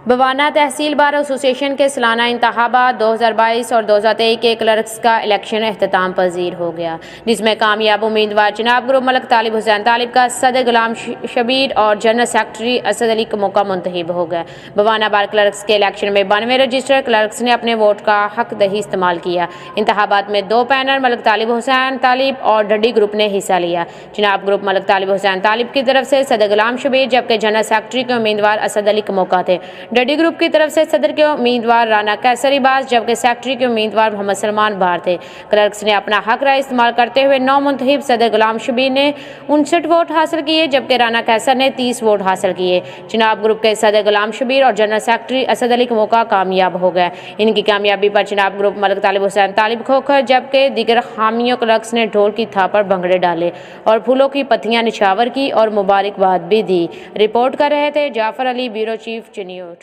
बवाना तहसील bar association के सालाना इंतखाबात 2022 और 2023 के क्लर्क्स का इलेक्शन अख्ताम पजीर हो गया, जिसमें कामयाब उम्मीदवार जनाब ग्रुप मलिक तालिब हुसैन तालिब का सदर गुलाम शबीर और जनरल सेक्रेटरी असद अली का मौका मुंतखब हो गया। बवाना बार क्लर्क्स के इलेक्शन में 92 रजिस्टर्ड क्लर्क्स ने अपने वोट का हक दही इस्तेमाल किया। इंतखाबात में 2 पैनल मलिक तालिब हुसैन तालिब और डडी ग्रुप ने हिस्सा लिया। जनाब ग्रुप मलिक तालिब हुसैन तालिब की तरफ से सदर गुलाम शबीर, जबकि जनरल सेक्रेटरी के उम्मीदवार असद अली का मौका थे। डडी ग्रुप की तरफ से सदर के उम्मीदवार राना कैसर इबास, जबकि सेक्रेटरी के उम्मीदवार मोहम्मद सलमान बार थे। क्लर्क्स ने अपना हक राय इस्तेमाल करते हुए 9 मुंतखब सदर गुलाम शबीर ने 59 वोट हासिल किए, जबकि राना कैसर ने 30 वोट हासिल किए। जनाब ग्रुप के सदर गुलाम शबीर और जनरल सेक्रेटरी असद अली का मौका कामयाब हो गए। इनकी कामयाबी पर जनाब ग्रुप मलिक तालिब हुसैन तालिब खोखर, जबकि दीगर हामियों क्लर्क्स ने ढोल की थाप पर भंगड़े डाले और फूलों की पत्तियां निछावर की और मुबारकबाद भी दी। रिपोर्ट कर रहे थे जाफर अली, ब्यूरो चीफ, चिन्योट।